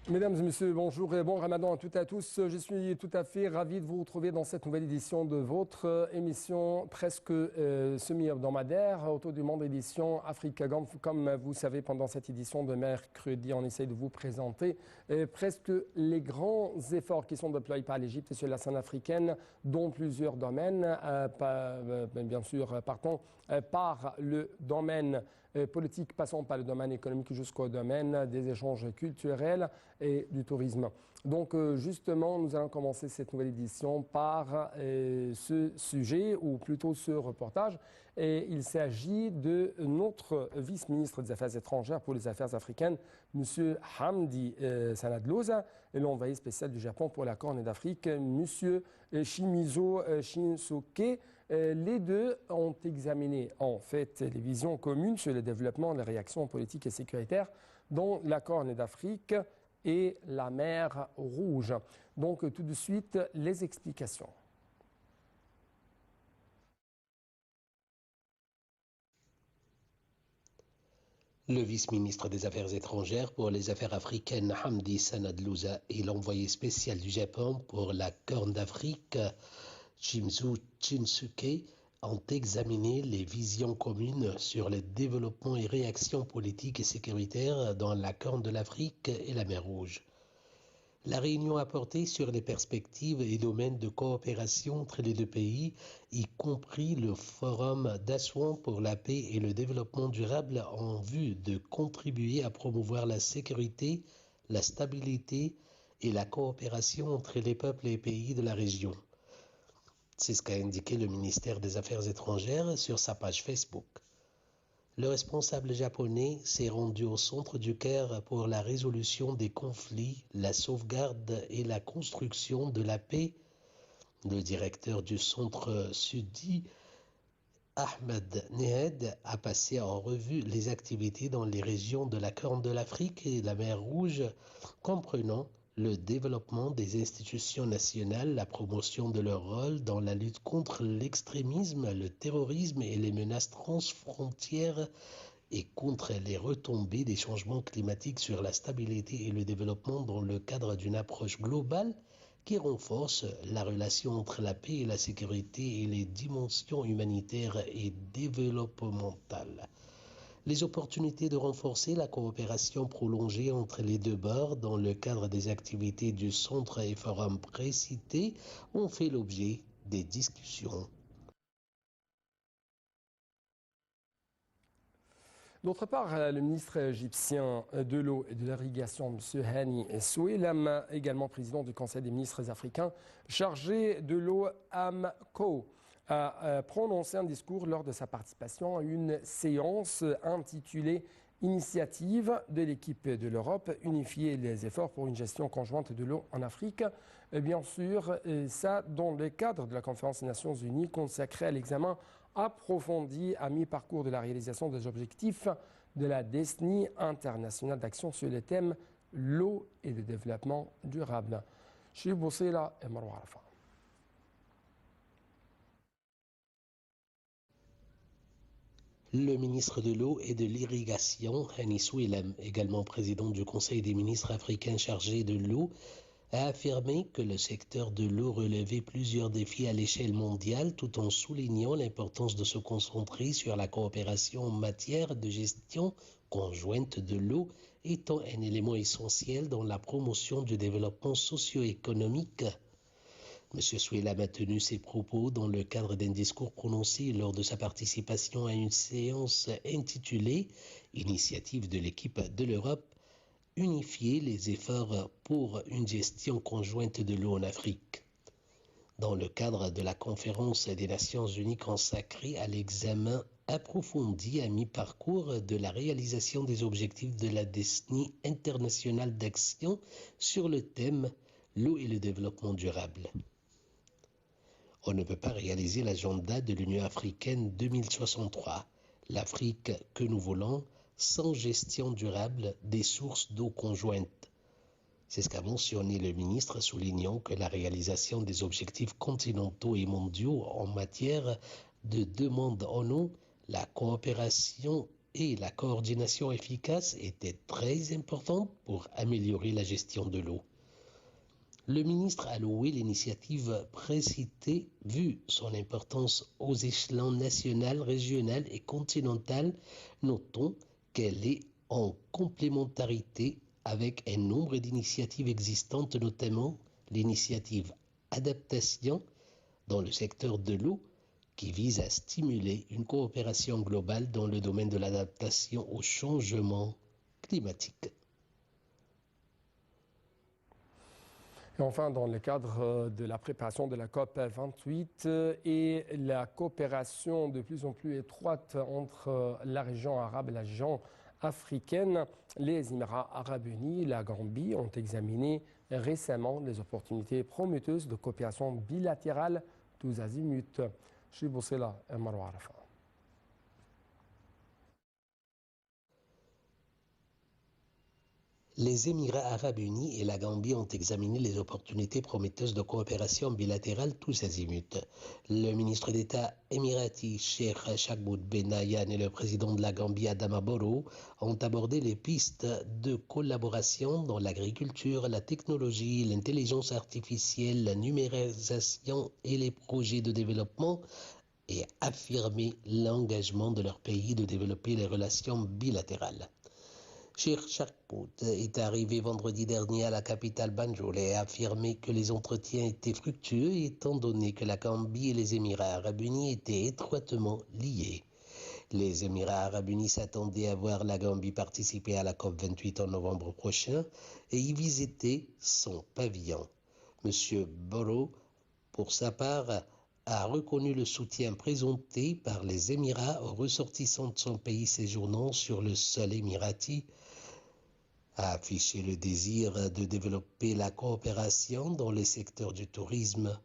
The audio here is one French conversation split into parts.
Mesdames et messieurs, bonjour et bon ramadan à toutes et à tous. Je suis tout à fait ravi de vous retrouver dans cette nouvelle édition de votre émission presque semi-hebdomadaire, Autour du monde édition Africa. Comme vous savez, pendant cette édition de mercredi, on essaie de vous présenter presque les grands efforts qui sont déployés par l'Égypte sur la scène africaine, dont plusieurs domaines, bien sûr, partons par le domaine politique, passant par le domaine économique jusqu'au domaine des échanges culturels et du tourisme. Donc justement, nous allons commencer cette nouvelle édition par ce sujet, ou plutôt ce reportage. Et il s'agit de notre vice-ministre des Affaires étrangères pour les affaires africaines, M. Hamdi Sanad-Louza, et l'envoyé spécial du Japon pour la Corne d'Afrique, M. Shimizu Shinsuke. Les deux ont examiné en fait les visions communes sur le développement des réactions politiques et sécuritaires dans la Corne d'Afrique et la mer Rouge. Donc tout de suite, les explications. Le vice-ministre des Affaires étrangères pour les affaires africaines, Hamdi Sanad-Louza, et l'envoyé spécial du Japon pour la Corne d'Afrique, Shimizu Shinsuke, ont examiné les visions communes sur le développement et réactions politiques et sécuritaires dans la Corne de l'Afrique et la mer Rouge. La réunion a porté sur les perspectives et domaines de coopération entre les deux pays, y compris le Forum d'Assouan pour la paix et le développement durable en vue de contribuer à promouvoir la sécurité, la stabilité et la coopération entre les peuples et pays de la région. C'est ce qu'a indiqué le ministère des Affaires étrangères sur sa page Facebook. Le responsable japonais s'est rendu au centre du Caire pour la résolution des conflits, la sauvegarde et la construction de la paix. Le directeur du centre Sudi, Ahmed Nehed, a passé en revue les activités dans les régions de la Corne de l'Afrique et la mer Rouge, comprenant le développement des institutions nationales, la promotion de leur rôle dans la lutte contre l'extrémisme, le terrorisme et les menaces transfrontières et contre les retombées des changements climatiques sur la stabilité et le développement dans le cadre d'une approche globale qui renforce la relation entre la paix et la sécurité et les dimensions humanitaires et développementales. Les opportunités de renforcer la coopération prolongée entre les deux bords dans le cadre des activités du centre et forum précités ont fait l'objet des discussions. D'autre part, le ministre égyptien de l'eau et de l'irrigation, M. Hani Soueilem, également président du Conseil des ministres africains, chargé de l'eau AMCO, a prononcé un discours lors de sa participation à une séance intitulée Initiative de l'équipe de l'Europe, unifier les efforts pour une gestion conjointe de l'eau en Afrique. Et bien sûr, ça dans le cadre de la conférence des Nations Unies consacrée à l'examen approfondi à mi-parcours de la réalisation des objectifs de la décennie internationale d'action sur les thèmes l'eau et le développement durable. Chez Boussela et Marwa Arafa. Le ministre de l'eau et de l'irrigation, Hani Soueilem, également président du Conseil des ministres africains chargé de l'eau, a affirmé que le secteur de l'eau relevait plusieurs défis à l'échelle mondiale tout en soulignant l'importance de se concentrer sur la coopération en matière de gestion conjointe de l'eau étant un élément essentiel dans la promotion du développement socio-économique. M. Soueilem a tenu ses propos dans le cadre d'un discours prononcé lors de sa participation à une séance intitulée « Initiative de l'équipe de l'Europe » unifier les efforts pour une gestion conjointe de l'eau en Afrique. Dans le cadre de la conférence des Nations Unies consacrée à l'examen approfondi à mi-parcours de la réalisation des objectifs de la décennie internationale d'action sur le thème l'eau et le développement durable. On ne peut pas réaliser l'agenda de l'Union africaine 2063, l'Afrique que nous voulons, sans gestion durable des sources d'eau conjointes. C'est ce qu'a mentionné le ministre, soulignant que la réalisation des objectifs continentaux et mondiaux en matière de demande en eau, la coopération et la coordination efficace étaient très importantes pour améliorer la gestion de l'eau. Le ministre a loué l'initiative précitée vu son importance aux échelons national, régional et continental. Notons qu'elle est en complémentarité avec un nombre d'initiatives existantes, notamment l'initiative Adaptation dans le secteur de l'eau, qui vise à stimuler une coopération globale dans le domaine de l'adaptation au changement climatique. Et enfin, dans le cadre de la préparation de la COP 28 et la coopération de plus en plus étroite entre la région arabe et la région africaine, les Émirats arabes unis et la Gambie ont examiné récemment les opportunités prometteuses de coopération bilatérale tous azimuts. Chez Boussela et Marwa Arafa. Les Émirats arabes unis et la Gambie ont examiné les opportunités prometteuses de coopération bilatérale tous azimuts. Le ministre d'État émirati Cheikh Chagboud Ben Nahyan et le président de la Gambie Adama Barrow ont abordé les pistes de collaboration dans l'agriculture, la technologie, l'intelligence artificielle, la numérisation et les projets de développement et affirmé l'engagement de leur pays de développer les relations bilatérales. Cheikh Chagboud est arrivé vendredi dernier à la capitale Banjul et a affirmé que les entretiens étaient fructueux étant donné que la Gambie et les Émirats arabes unis étaient étroitement liés. Les Émirats arabes unis s'attendaient à voir la Gambie participer à la COP 28 en novembre prochain et y visiter son pavillon. M. Barrow, pour sa part, a reconnu le soutien présenté par les Émirats aux ressortissants de son pays séjournant sur le sol émirati, a affiché le désir de développer la coopération dans les secteurs du tourisme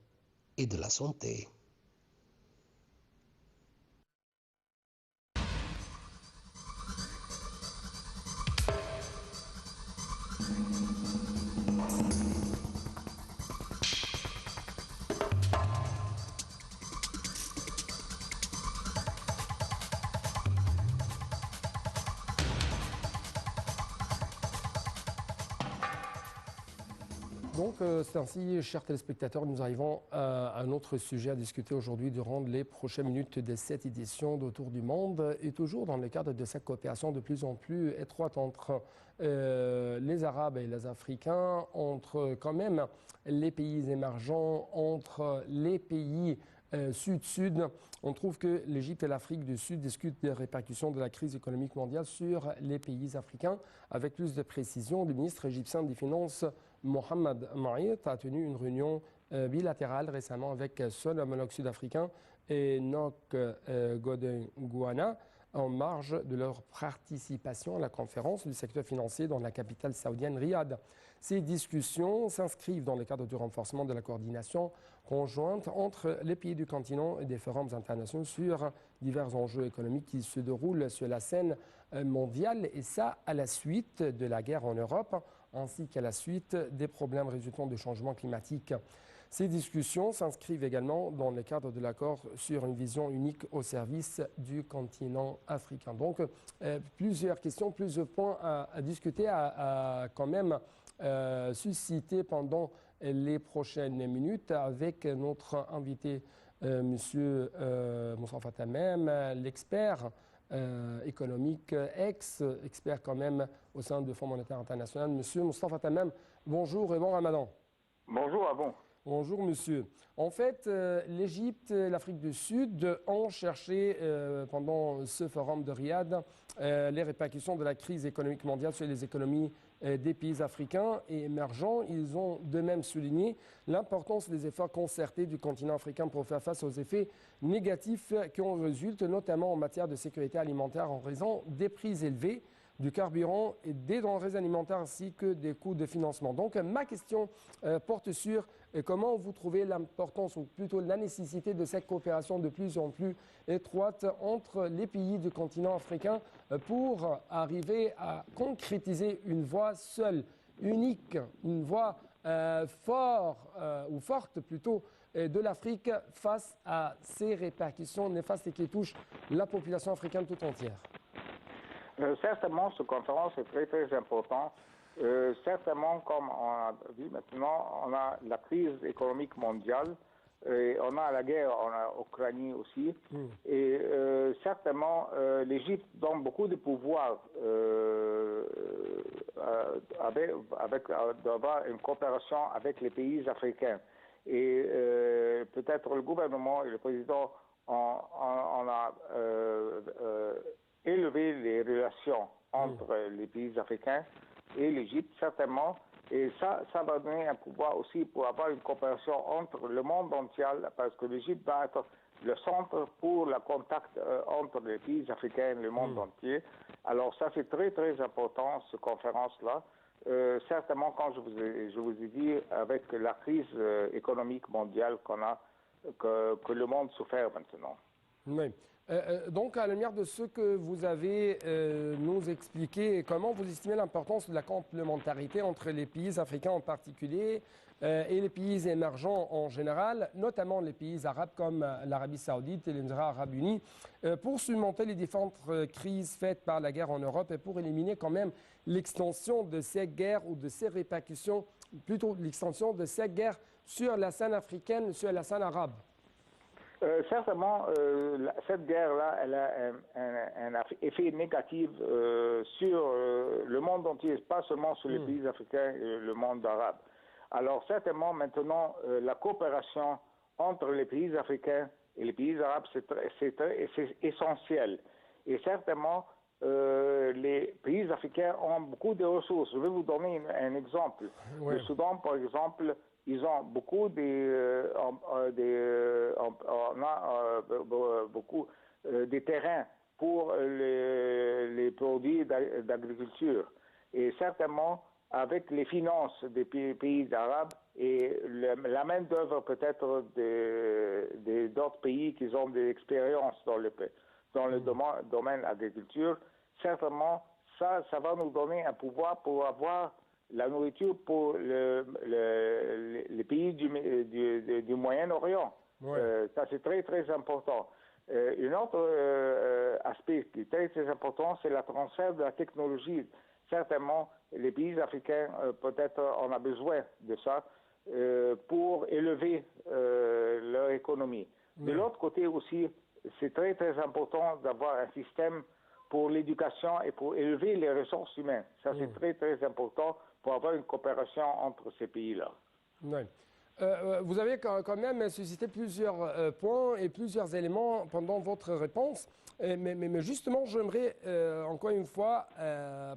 et de la santé. Donc, c'est ainsi, chers téléspectateurs, nous arrivons à un autre sujet à discuter aujourd'hui durant les prochaines minutes de cette édition d'Autour du Monde et toujours dans le cadre de cette coopération de plus en plus étroite entre les Arabes et les Africains, entre quand même les pays émergents, entre les pays sud-sud. On trouve que l'Égypte et l'Afrique du Sud discutent des répercussions de la crise économique mondiale sur les pays africains. Avec plus de précision, le ministre égyptien des Finances, Mohamed Maït, a tenu une réunion bilatérale récemment avec son homologue sud-africain Enoch Godongwana en marge de leur participation à la conférence du secteur financier dans la capitale saoudienne Riyad. Ces discussions s'inscrivent dans le cadre du renforcement de la coordination conjointe entre les pays du continent et des forums internationaux sur divers enjeux économiques qui se déroulent sur la scène mondiale, et ça à la suite de la guerre en Europe ainsi qu'à la suite des problèmes résultant du changement climatique. Ces discussions s'inscrivent également dans le cadre de l'accord sur une vision unique au service du continent africain. Donc, plusieurs questions, plusieurs points à discuter, à quand même susciter pendant les prochaines minutes avec notre invité, M. Moustapha Tamem, l'expert économique, ex-expert quand même au sein du Fonds monétaire international. Monsieur Moustapha Tamem, bonjour et bon Ramadan. Bonjour, à bon. Bonjour monsieur. En fait, l'Égypte et l'Afrique du Sud ont cherché pendant ce forum de Riyad les répercussions de la crise économique mondiale sur les économies des pays africains et émergents. Ils ont de même souligné l'importance des efforts concertés du continent africain pour faire face aux effets négatifs qui en résultent, notamment en matière de sécurité alimentaire en raison des prix élevés du carburant et des denrées alimentaires ainsi que des coûts de financement. Donc ma question porte sur comment vous trouvez l'importance ou plutôt la nécessité de cette coopération de plus en plus étroite entre les pays du continent africain pour arriver à concrétiser une voie seule, unique, une voie forte plutôt de l'Afrique face à ces répercussions néfastes qui touchent la population africaine tout entière. Certainement, cette conférence est très, très importante. Certainement, comme on a vu maintenant, on a la crise économique mondiale, et on a la guerre en Ukraine aussi. Et certainement, l'Égypte donne beaucoup de pouvoir d'avoir une coopération avec les pays africains. Et peut-être le gouvernement et le président on a élevé les relations entre les pays africains et l'Égypte, certainement. Et ça va donner un pouvoir aussi pour avoir une coopération entre le monde entier, parce que l'Égypte va être le centre pour le contact entre les pays africains et le monde entier. Alors ça, c'est très, très important, cette conférence-là. Certainement, quand je vous ai dit, avec la crise économique mondiale qu'on a, que le monde souffre maintenant. Oui. Donc, à la lumière de ce que vous avez nous expliqué, comment vous estimez l'importance de la complémentarité entre les pays africains en particulier et les pays émergents en général, notamment les pays arabes comme l'Arabie saoudite et les Émirats arabes unis, pour surmonter les différentes crises faites par la guerre en Europe et pour éliminer quand même l'extension de ces guerres ou de ces répercussions, plutôt l'extension de ces guerres sur la scène africaine, sur la scène arabe? Certainement, cette guerre-là, elle a un effet négatif sur le monde entier, pas seulement sur les pays africains et le monde arabe. Alors certainement, maintenant, la coopération entre les pays africains et les pays arabes, c'est essentiel. Et certainement, les pays africains ont beaucoup de ressources. Je vais vous donner un exemple. Oui. Le Soudan, par exemple, ils ont beaucoup beaucoup de terrains pour les produits d'agriculture. Et certainement, avec les finances des pays arabes et la main-d'œuvre peut-être d'autres pays qui ont des expériences dans le domaine agriculture, certainement, ça va nous donner un pouvoir pour avoir la nourriture pour les pays du Moyen-Orient. Ouais. Ça, c'est très, très important. Un autre aspect qui est très, très important, c'est le transfert de la technologie. Certainement, les pays africains, peut-être, on a besoin de ça pour élever leur économie. De l'autre côté aussi, c'est très, très important d'avoir un système pour l'éducation et pour élever les ressources humaines. Ça, c'est très, très important pour avoir une coopération entre ces pays-là. Oui. Vous avez quand même suscité plusieurs points et plusieurs éléments pendant votre réponse. Mais justement, j'aimerais encore une fois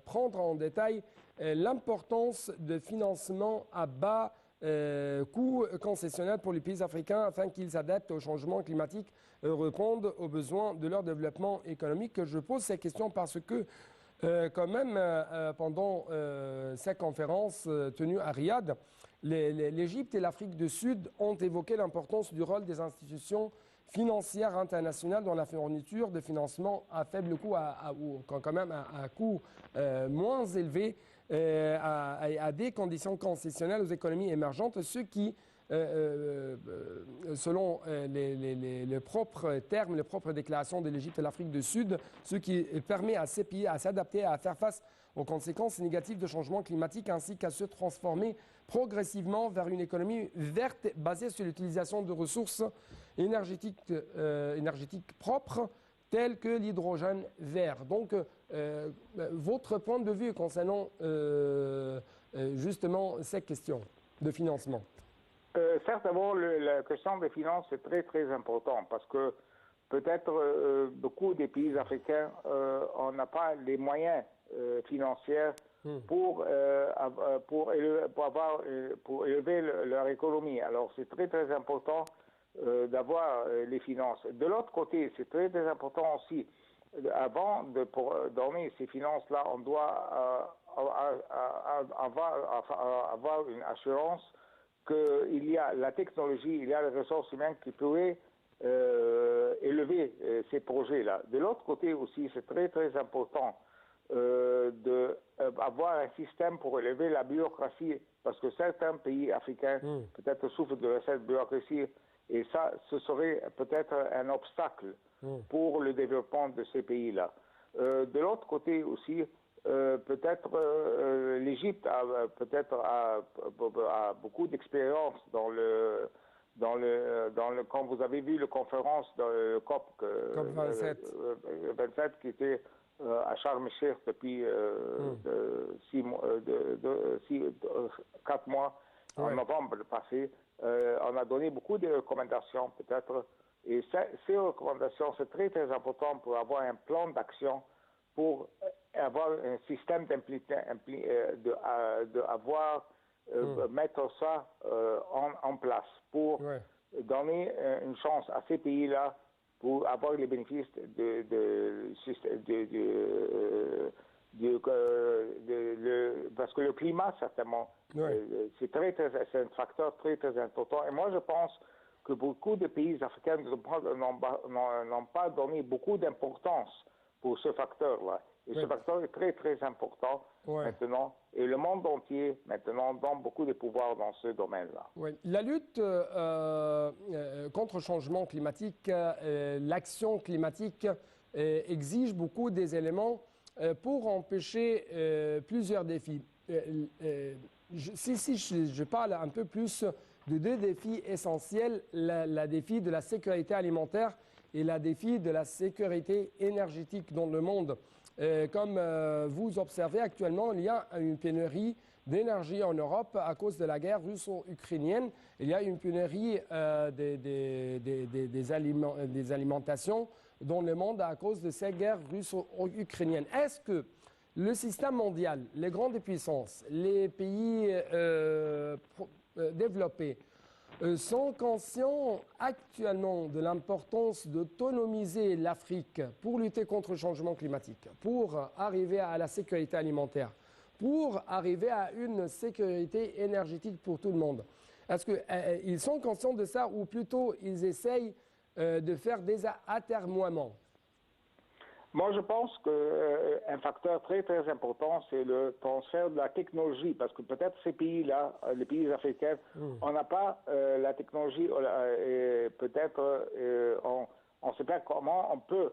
prendre en détail l'importance de financement à bas coût concessionnel pour les pays africains afin qu'ils s'adaptent au changement climatique et répondent aux besoins de leur développement économique. Je pose ces questions parce que quand même, pendant cette conférence tenue à Riyad, l'Égypte et l'Afrique du Sud ont évoqué l'importance du rôle des institutions financières internationales dans la fourniture de financement à faible coût, ou quand même à coût moins élevé, à des conditions concessionnelles aux économies émergentes, ce qui, selon les propres termes, les propres déclarations de l'Égypte et l'Afrique du Sud, ce qui permet à ces pays à s'adapter, à faire face aux conséquences négatives de changement climatique ainsi qu'à se transformer progressivement vers une économie verte basée sur l'utilisation de ressources énergétiques propres telles que l'hydrogène vert. Donc, votre point de vue concernant justement cette question de financement? Certainement, la question des finances est très, très importante parce que peut-être beaucoup des pays africains n'ont pas les moyens financiers pour élever leur économie. Alors, c'est très, très important d'avoir les finances. De l'autre côté, c'est très, très important aussi, avant de donner ces finances-là, on doit avoir une assurance qu'il y a la technologie, il y a les ressources humaines qui pourraient élever ces projets-là. De l'autre côté aussi, c'est très, très important d'avoir un système pour élever la bureaucratie, parce que certains pays africains peut-être souffrent de cette bureaucratie, et ça, ce serait peut-être un obstacle pour le développement de ces pays-là. De l'autre côté aussi, peut-être l'Égypte a beaucoup d'expérience quand vous avez vu la conférence de COP, COP 27. 27 qui était à Sharm el-Sheikh depuis 4 mois, en novembre passé. On a donné beaucoup de recommandations, peut-être. Et ces recommandations, c'est très, très important pour avoir un plan d'action, pour avoir un système mettre ça en place, pour donner une chance à ces pays-là pour avoir les bénéfices parce que le climat, certainement, c'est un facteur très, très important. Et moi, je pense que beaucoup de pays africains n'ont pas donné beaucoup d'importance pour ce facteur-là. Et ce facteur est très, très important maintenant. Et le monde entier, maintenant, donne beaucoup de pouvoir dans ce domaine-là. La lutte contre le changement climatique, l'action climatique exige beaucoup des éléments pour empêcher plusieurs défis. Si je parle un peu plus de deux défis essentiels, le défi de la sécurité alimentaire et le défi de la sécurité énergétique dans le monde. Comme vous observez actuellement, il y a une pénurie d'énergie en Europe à cause de la guerre russo-ukrainienne. Il y a une pénurie des alimentations dans le monde à cause de cette guerre russo-ukrainienne. Est-ce que le système mondial, les grandes puissances, les pays développés sont conscients actuellement de l'importance d'autonomiser l'Afrique pour lutter contre le changement climatique, pour arriver à la sécurité alimentaire, pour arriver à une sécurité énergétique pour tout le monde? Est-ce qu'ils sont conscients de ça ou plutôt ils essayent de faire des atermoiements? Moi, je pense qu'un facteur très, très important, c'est le transfert de la technologie, parce que peut-être ces pays-là, les pays africains, on n'a pas la technologie, et peut-être on ne sait pas comment on peut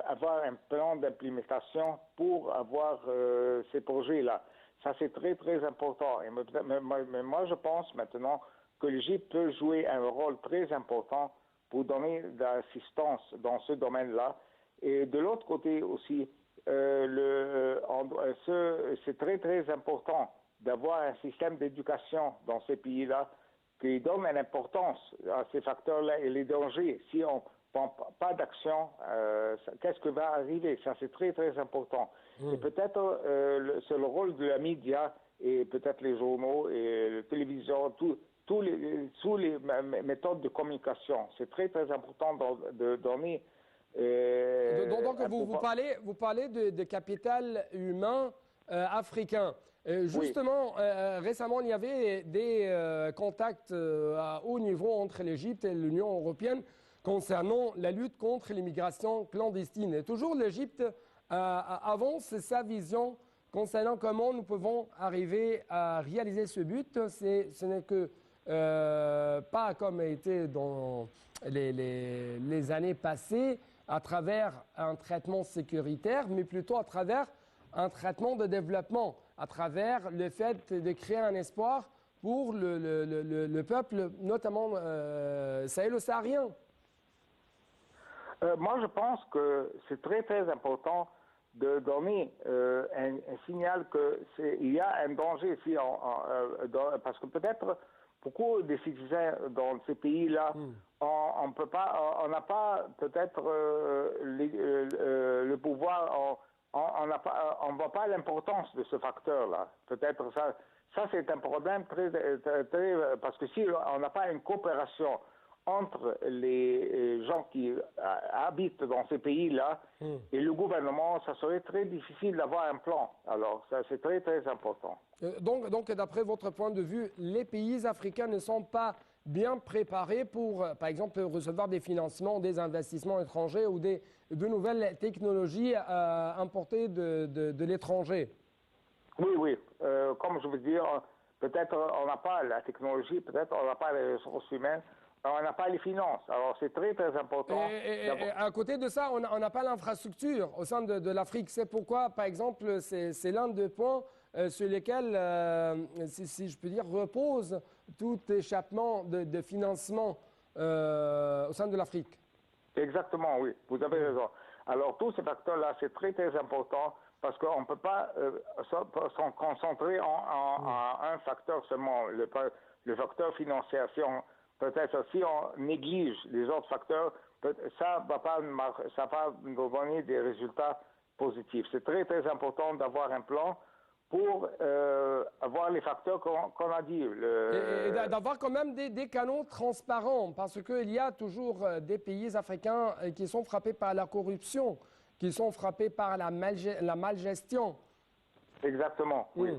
avoir un plan d'implémentation pour avoir ces projets-là. Ça, c'est très, très important. Mais moi, je pense maintenant que l'Égypte peut jouer un rôle très important pour donner de l'assistance dans ce domaine-là. Et de l'autre côté aussi, c'est très, très important d'avoir un système d'éducation dans ces pays-là qui donne une importance à ces facteurs-là et les dangers. Si on ne prend pas d'action, qu'est-ce qui va arriver? Ça, c'est très, très important. Et peut-être c'est le rôle de la média et peut-être les journaux et la télévision, tous les méthodes de communication. C'est très, très important de donner. Donc vous parlez de capital humain africain. Justement, récemment, il y avait des contacts à haut niveau entre l'Égypte et l'Union européenne concernant la lutte contre l'immigration clandestine. Et toujours l'Égypte avance sa vision concernant comment nous pouvons arriver à réaliser ce but. Ce n'est que pas comme a été dans les années passées, à travers un traitement sécuritaire, mais plutôt à travers un traitement de développement, à travers le fait de créer un espoir pour le peuple, notamment sahélo-saharien. Moi, je pense que c'est très, très important de donner un signal qu'il y a un danger ici, parce que peut-être beaucoup de citoyens dans ces pays-là, on n'a pas peut-être le pouvoir, on ne voit pas l'importance de ce facteur-là. Peut-être ça c'est un problème très, parce que si on n'a pas une coopération entre les gens qui habitent dans ces pays-là et le gouvernement, ça serait très difficile d'avoir un plan. Alors, ça, c'est très, très important. Donc d'après votre point de vue, les pays africains ne sont pas bien préparés pour, par exemple, recevoir des financements, des investissements étrangers ou de nouvelles technologies importées de l'étranger? Oui. Comme je veux dire, peut-être on n'a pas la technologie, peut-être on n'a pas les ressources humaines, on n'a pas les finances. Alors c'est très très important. Et à côté de ça, on n'a pas l'infrastructure au sein de l'Afrique. C'est pourquoi, par exemple, c'est l'un des points sur lesquels, si je peux dire, repose tout échappement de financement au sein de l'Afrique. Exactement, oui, vous avez raison. Alors tous ces facteurs-là, c'est très très important parce qu'on ne peut pas se concentrer à un facteur seulement, le facteur financier. Peut-être si on néglige les autres facteurs, ça va nous donner des résultats positifs. C'est très très important d'avoir un plan pour avoir les facteurs qu'on a dit. Et d'avoir quand même des canaux transparents, parce qu'il y a toujours des pays africains qui sont frappés par la corruption, qui sont frappés par la malgestion. Exactement, oui.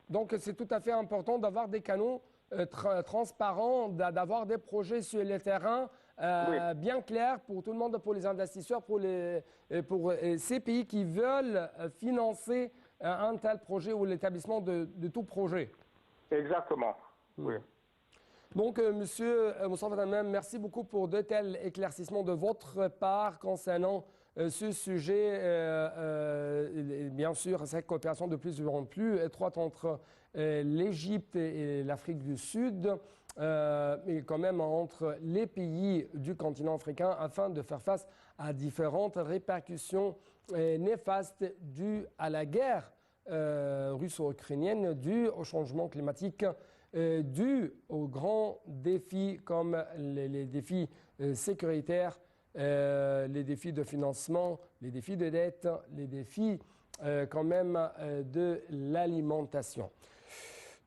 Donc c'est tout à fait important d'avoir des canaux transparents, d'avoir des projets sur le terrain bien clairs pour tout le monde, pour les investisseurs, pour ces pays qui veulent financer un tel projet ou l'établissement de tout projet. Exactement, oui. Donc, Monsieur Moussa Fadamem, merci beaucoup pour de tels éclaircissements de votre part concernant ce sujet. Bien sûr, cette coopération de plus en plus étroite entre l'Égypte et l'Afrique du Sud, mais quand même entre les pays du continent africain afin de faire face à différentes répercussions néfastes dues à la guerre russo-ukrainienne, dues au changement climatique, dues aux grands défis comme les défis sécuritaires, les défis de financement, les défis de dette, les défis quand même de l'alimentation.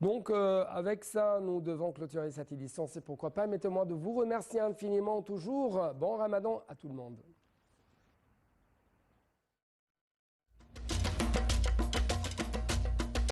Donc, avec ça, nous devons clôturer cette édition. C'est pourquoi permettez-moi de vous remercier infiniment toujours. Bon Ramadan à tout le monde.